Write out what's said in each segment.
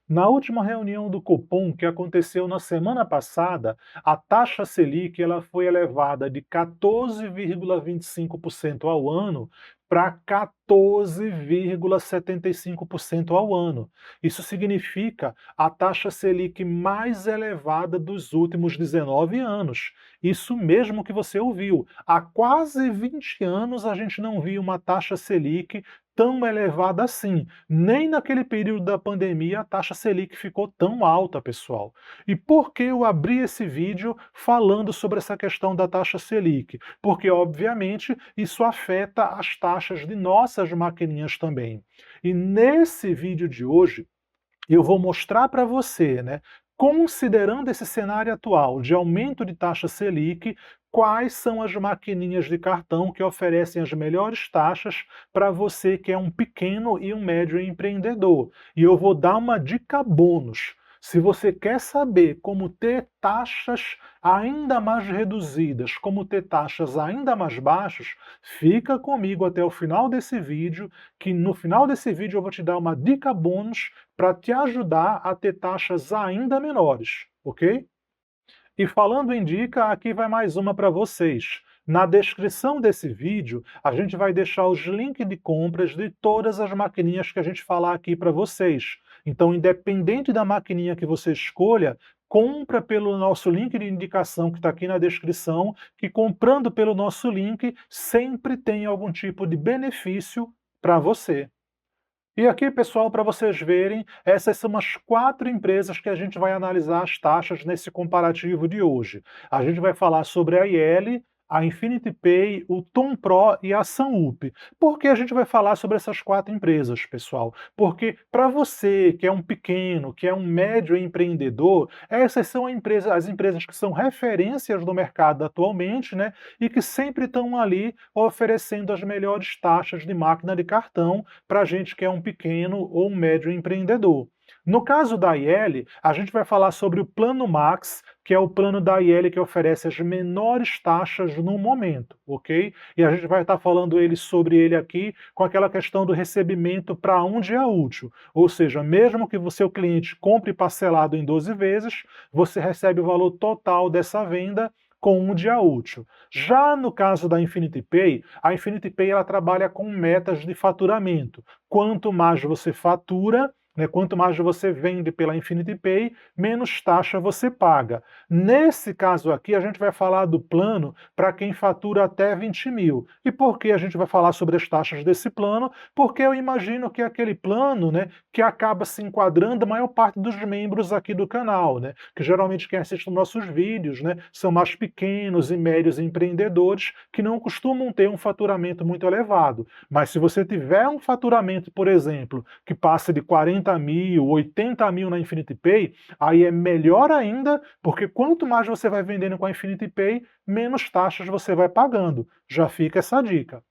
Na última reunião do Copom, que aconteceu na semana passada, a taxa Selic ela foi elevada de 14,25% ao ano para 14,75% ao ano. Isso significa a taxa Selic mais elevada dos últimos 19 anos. Isso mesmo que você ouviu. Há quase 20 anos a gente não via uma taxa Selic tão elevada assim. Nem naquele período da pandemia a taxa Selic ficou tão alta, pessoal. E por que eu abri esse vídeo falando sobre essa questão da taxa Selic? Porque, obviamente, isso afeta as taxas de nossas maquininhas também. E nesse vídeo de hoje, eu vou mostrar para você, né, considerando esse cenário atual de aumento de taxa Selic, quais são as maquininhas de cartão que oferecem as melhores taxas para você que é um pequeno e um médio empreendedor. E eu vou dar uma dica bônus. Se você quer saber como ter taxas ainda mais reduzidas, como ter taxas ainda mais baixas, fica comigo até o final desse vídeo, que no final desse vídeo eu vou te dar uma dica bônus para te ajudar a ter taxas ainda menores, ok? E falando em dica, aqui vai mais uma para vocês. Na descrição desse vídeo, a gente vai deixar os links de compras de todas as maquininhas que a gente falar aqui para vocês. Então, independente da maquininha que você escolha, compra pelo nosso link de indicação que está aqui na descrição, que comprando pelo nosso link sempre tem algum tipo de benefício para você. E aqui, pessoal, para vocês verem, essas são as 4 empresas que a gente vai analisar as taxas nesse comparativo de hoje. A gente vai falar sobre a IL, a Infinity Pay, o Tom Pro e a Sanup. Por que a gente vai falar sobre essas 4 empresas, pessoal? Porque para você que é um pequeno, que é um médio empreendedor, essas são as empresas que são referências do mercado atualmente, né? E que sempre estão ali oferecendo as melhores taxas de máquina de cartão para a gente que é um pequeno ou um médio empreendedor. No caso da IL, a gente vai falar sobre o Plano Max, que é o plano da IL que oferece as menores taxas no momento, ok? E a gente vai estar falando sobre ele aqui com aquela questão do recebimento para um dia útil. Ou seja, mesmo que o seu cliente compre parcelado em 12 vezes, você recebe o valor total dessa venda com um dia útil. Já no caso da Infinity Pay, a Infinity Pay ela trabalha com metas de faturamento. Quanto mais você fatura, né, quanto mais você vende pela Infinity Pay, menos taxa você paga. Nesse caso aqui, a gente vai falar do plano para quem fatura até 20 mil. E por que a gente vai falar sobre as taxas desse plano? Porque eu imagino que é aquele plano, né, que acaba se enquadrando a maior parte dos membros aqui do canal, né, que geralmente quem assiste os nossos vídeos, né, são mais pequenos e médios empreendedores que não costumam ter um faturamento muito elevado. Mas se você tiver um faturamento, por exemplo, que passa de 40 mil, 80 mil na Infinity Pay, aí é melhor ainda, porque quanto mais você vai vendendo com a Infinity Pay, menos taxas você vai pagando. Já fica essa dica.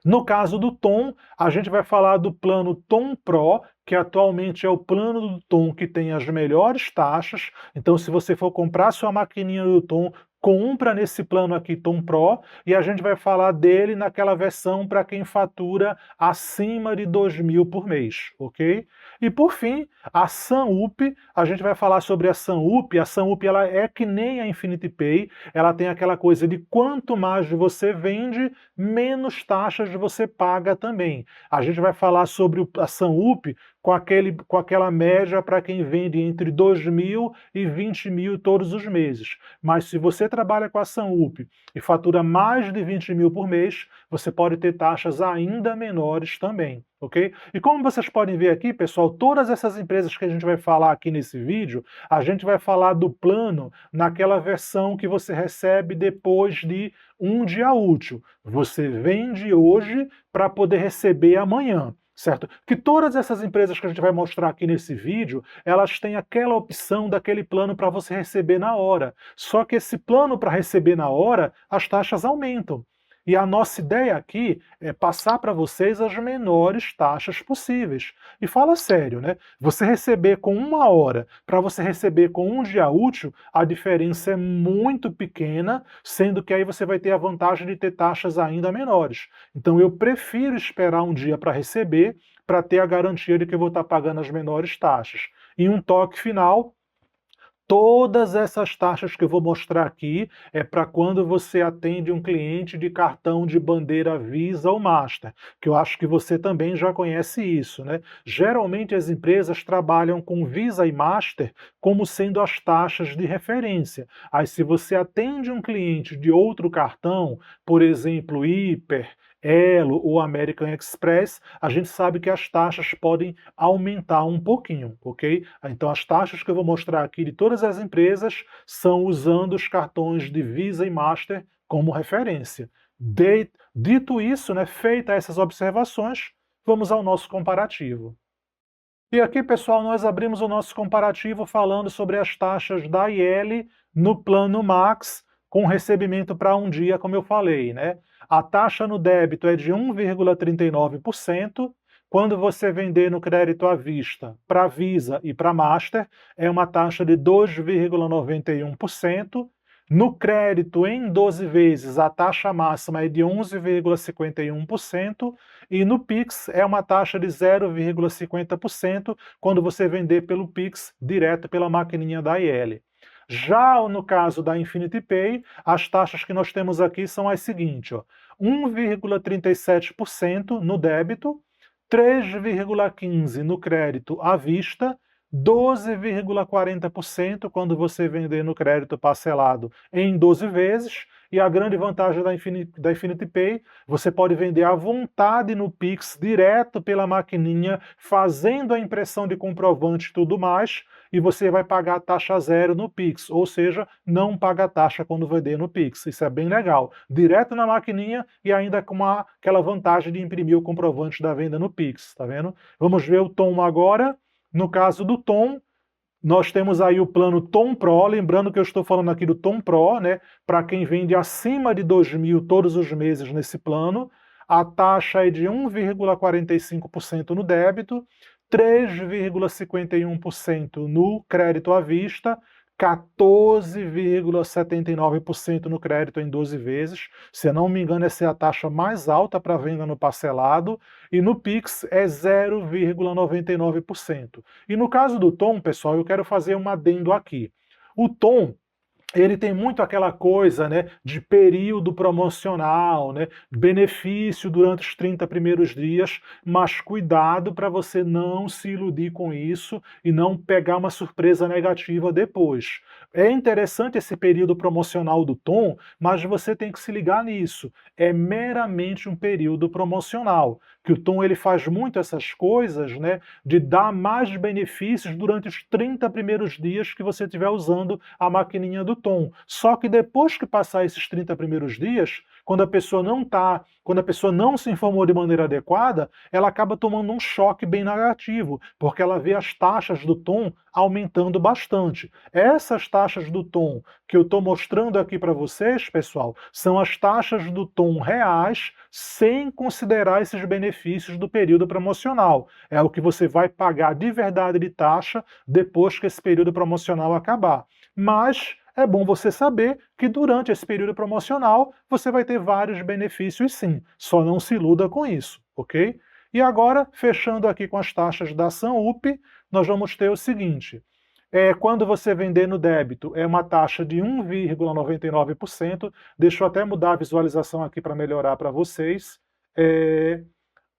No caso do Tom, a gente vai falar do plano Tom Pro, que atualmente é o plano do Tom que tem as melhores taxas. Então, se você for comprar sua maquininha do Tom, compra nesse plano aqui Tom Pro, e a gente vai falar dele naquela versão para quem fatura acima de 2 mil por mês, ok? E por fim, a Sanup, a gente vai falar sobre a Sanup. A Sanup ela é que nem a Infinity Pay, ela tem aquela coisa de quanto mais você vende, menos taxas você paga também. A gente vai falar sobre a Sanup com aquela média para quem vende entre 2 mil e 20 mil todos os meses. Mas se você trabalha com a Sanup e fatura mais de 20 mil por mês, você pode ter taxas ainda menores também, ok? E como vocês podem ver aqui, pessoal, todas essas empresas que a gente vai falar aqui nesse vídeo, a gente vai falar do plano naquela versão que você recebe depois de um dia útil. Você vende hoje para poder receber amanhã. Certo? Que todas essas empresas que a gente vai mostrar aqui nesse vídeo, elas têm aquela opção daquele plano para você receber na hora. Só que esse plano para receber na hora, as taxas aumentam. E a nossa ideia aqui é passar para vocês as menores taxas possíveis. E fala sério, né? Você receber com 1 hora para você receber com um dia útil, a diferença é muito pequena, sendo que aí você vai ter a vantagem de ter taxas ainda menores. Então eu prefiro esperar um dia para receber, para ter a garantia de que eu vou estar pagando as menores taxas. E um toque final: todas essas taxas que eu vou mostrar aqui é para quando você atende um cliente de cartão de bandeira Visa ou Master, que eu acho que você também já conhece isso, né? Geralmente as empresas trabalham com Visa e Master como sendo as taxas de referência. Aí se você atende um cliente de outro cartão, por exemplo, Hiper, Elo ou American Express, a gente sabe que as taxas podem aumentar um pouquinho, ok? Então as taxas que eu vou mostrar aqui de todas as empresas são usando os cartões de Visa e Master como referência. Dito isso, né, feitas essas observações, vamos ao nosso comparativo. E aqui, pessoal, nós abrimos o nosso comparativo falando sobre as taxas da IL no plano Max, com recebimento para um dia, como eu falei, né? A taxa no débito é de 1,39%, quando você vender no crédito à vista para Visa e para Master, é uma taxa de 2,91%. No crédito em 12 vezes, a taxa máxima é de 11,51%, e no Pix é uma taxa de 0,50% quando você vender pelo Pix direto pela maquininha da IL. Já no caso da Infinity Pay, as taxas que nós temos aqui são as seguintes: ó, 1,37% no débito, 3,15% no crédito à vista, 12,40% quando você vender no crédito parcelado em 12 vezes, e a grande vantagem da Infinity Pay, você pode vender à vontade no Pix, direto pela maquininha, fazendo a impressão de comprovante e tudo mais, e você vai pagar taxa zero no Pix, ou seja, não paga taxa quando vender no Pix. Isso é bem legal. Direto na maquininha e ainda com aquela vantagem de imprimir o comprovante da venda no Pix, tá vendo? Vamos ver o Tom agora. No caso do Tom, nós temos aí o plano Tom Pro, lembrando que eu estou falando aqui do Tom Pro, né? Para quem vende acima de 2.000 todos os meses nesse plano, a taxa é de 1,45% no débito, 3,51% no crédito à vista, 14,79% no crédito em 12 vezes. Se eu não me engano, essa é a taxa mais alta para venda no parcelado, e no Pix é 0,99%. E no caso do Tom, pessoal, eu quero fazer um adendo aqui. O Tom, ele tem muito aquela coisa, né, de período promocional, né, benefício durante os 30 primeiros dias, mas cuidado para você não se iludir com isso e não pegar uma surpresa negativa depois. É interessante esse período promocional do Tom, mas você tem que se ligar nisso. É meramente um período promocional, que o Tom ele faz muito essas coisas, né, de dar mais benefícios durante os 30 primeiros dias que você estiver usando a maquininha do Tom. Só que depois que passar esses 30 primeiros dias, quando a pessoa não se informou de maneira adequada, ela acaba tomando um choque bem negativo, porque ela vê as taxas do Tom aumentando bastante. Essas taxas do Tom que eu estou mostrando aqui para vocês, pessoal, são as taxas do Tom reais, sem considerar esses benefícios do período promocional. É o que você vai pagar de verdade de taxa depois que esse período promocional acabar. Mas é bom você saber que durante esse período promocional você vai ter vários benefícios sim, só não se iluda com isso, ok? E agora, fechando aqui com as taxas da Sanup, nós vamos ter o seguinte: quando você vender no débito, é uma taxa de 1,99%, deixa eu até mudar a visualização aqui para melhorar para vocês.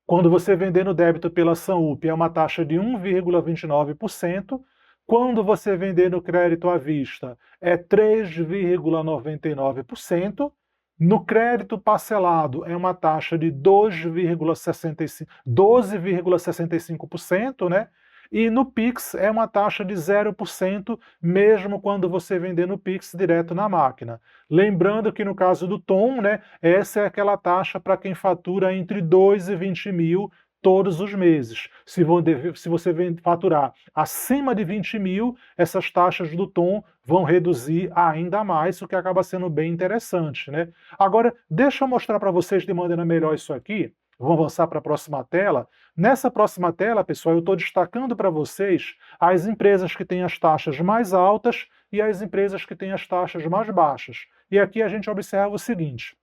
Quando você vender no débito pela Sanup, é uma taxa de 1,29%. Quando você vender no crédito à vista, é 3,99%. No crédito parcelado, é uma taxa de 12,65%, né? E no Pix é uma taxa de 0%, mesmo quando você vender no Pix direto na máquina. Lembrando que no caso do Tom, né, essa é aquela taxa para quem fatura entre 2 e 20 mil todos os meses. Se você faturar acima de 20 mil, essas taxas do tom vão reduzir ainda mais, o que acaba sendo bem interessante, né? Agora, deixa eu mostrar para vocês de maneira melhor isso aqui. Vamos avançar para a próxima tela. Nessa próxima tela, pessoal, eu estou destacando para vocês as empresas que têm as taxas mais altas e as empresas que têm as taxas mais baixas. E aqui a gente observa o seguinte: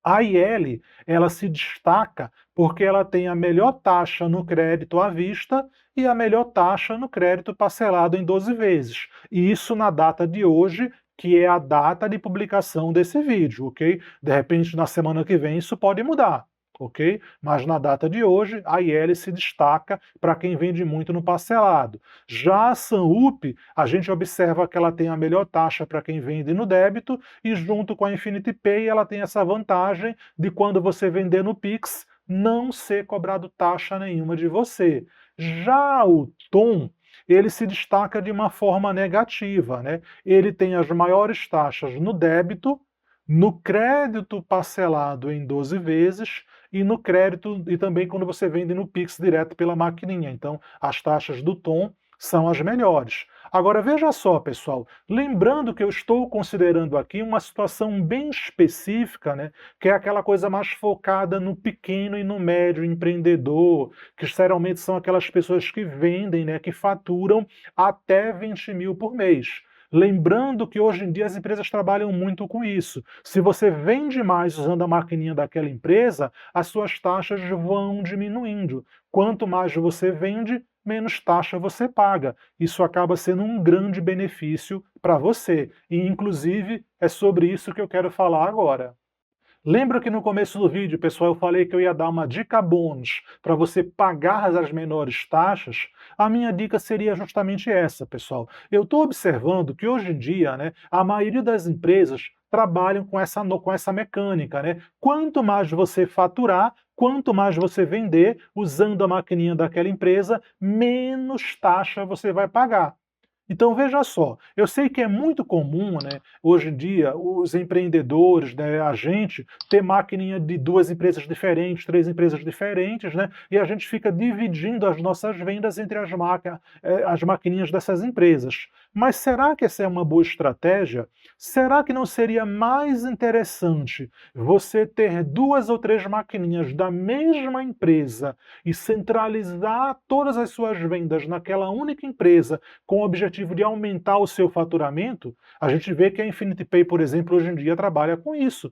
a IL, ela se destaca porque ela tem a melhor taxa no crédito à vista e a melhor taxa no crédito parcelado em 12 vezes. E isso na data de hoje, que é a data de publicação desse vídeo, ok? De repente, na semana que vem, isso pode mudar, ok? Mas na data de hoje, a IL se destaca para quem vende muito no parcelado. Já a Sanup, a gente observa que ela tem a melhor taxa para quem vende no débito e junto com a Infinity Pay ela tem essa vantagem de quando você vender no Pix, não ser cobrado taxa nenhuma de você. Já o Tom, ele se destaca de uma forma negativa, né? Ele tem as maiores taxas no débito, no crédito parcelado em 12 vezes e no crédito e também quando você vende no Pix direto pela maquininha. Então, as taxas do Tom são as melhores. Agora, veja só, pessoal, lembrando que eu estou considerando aqui uma situação bem específica, né, que é aquela coisa mais focada no pequeno e no médio empreendedor, que geralmente são aquelas pessoas que vendem, né, que faturam até 20 mil por mês. Lembrando que hoje em dia as empresas trabalham muito com isso. Se você vende mais usando a maquininha daquela empresa, as suas taxas vão diminuindo. Quanto mais você vende, menos taxa você paga. Isso acaba sendo um grande benefício para você. E, inclusive, é sobre isso que eu quero falar agora. Lembra que no começo do vídeo, pessoal, eu falei que eu ia dar uma dica bônus para você pagar as menores taxas? A minha dica seria justamente essa, pessoal. Eu estou observando que hoje em dia, né, a maioria das empresas trabalham com essa mecânica, né? Quanto mais você faturar, quanto mais você vender usando a maquininha daquela empresa, menos taxa você vai pagar. Então veja só, eu sei que é muito comum, né, hoje em dia, os empreendedores, né, a gente, ter maquininha de 2 empresas diferentes, 3 empresas diferentes, né, e a gente fica dividindo as nossas vendas entre as maquininhas dessas empresas. Mas será que essa é uma boa estratégia? Será que não seria mais interessante você ter 2 ou 3 maquininhas da mesma empresa e centralizar todas as suas vendas naquela única empresa com o objetivo de aumentar o seu faturamento? A gente vê que a Infinity Pay, por exemplo, hoje em dia trabalha com isso.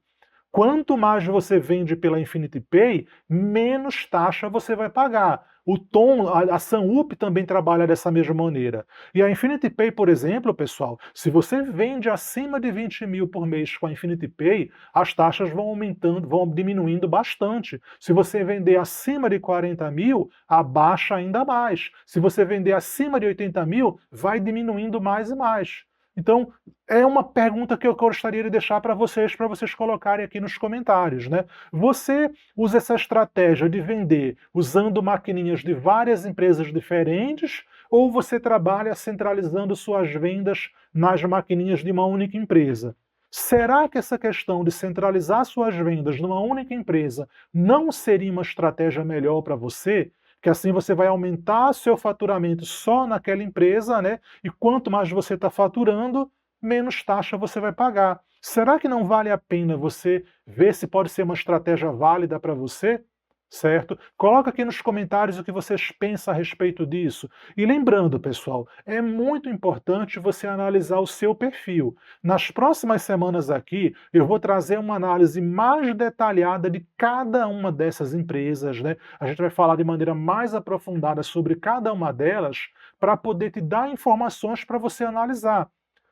Quanto mais você vende pela Infinity Pay, menos taxa você vai pagar. O Tom, a Sanup também trabalha dessa mesma maneira. E a Infinity Pay, por exemplo, pessoal, se você vende acima de 20 mil por mês com a Infinity Pay, as taxas vão aumentando, vão diminuindo bastante. Se você vender acima de 40 mil, abaixa ainda mais. Se você vender acima de 80 mil, vai diminuindo mais e mais. Então, é uma pergunta que eu gostaria de deixar para vocês colocarem aqui nos comentários, né? Você usa essa estratégia de vender usando maquininhas de várias empresas diferentes ou você trabalha centralizando suas vendas nas maquininhas de uma única empresa? Será que essa questão de centralizar suas vendas numa única empresa não seria uma estratégia melhor para você? Que assim você vai aumentar seu faturamento só naquela empresa, né? E quanto mais você está faturando, menos taxa você vai pagar. Será que não vale a pena você ver se pode ser uma estratégia válida para você? Certo? Coloca aqui nos comentários o que vocês pensam a respeito disso. E lembrando, pessoal, é muito importante você analisar o seu perfil. Nas próximas semanas aqui, eu vou trazer uma análise mais detalhada de cada uma dessas empresas, né? A gente vai falar de maneira mais aprofundada sobre cada uma delas para poder te dar informações para você analisar.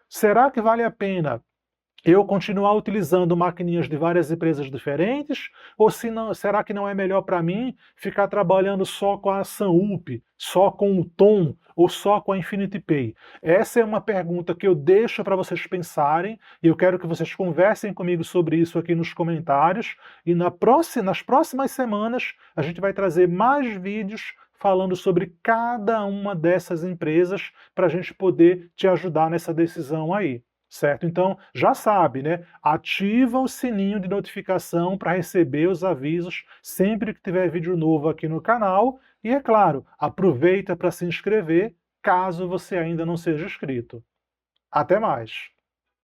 Será que vale a pena eu continuar utilizando maquininhas de várias empresas diferentes? Ou se não, será que não é melhor para mim ficar trabalhando só com a Sanup, só com o Tom ou só com a Infinity Pay? Essa é uma pergunta que eu deixo para vocês pensarem e eu quero que vocês conversem comigo sobre isso aqui nos comentários. E nas próximas semanas a gente vai trazer mais vídeos falando sobre cada uma dessas empresas para a gente poder te ajudar nessa decisão aí. certo? Então, já sabe, né? Ativa o sininho de notificação para receber os avisos sempre que tiver vídeo novo aqui no canal. E, é claro, aproveita para se inscrever, caso você ainda não seja inscrito. Até mais!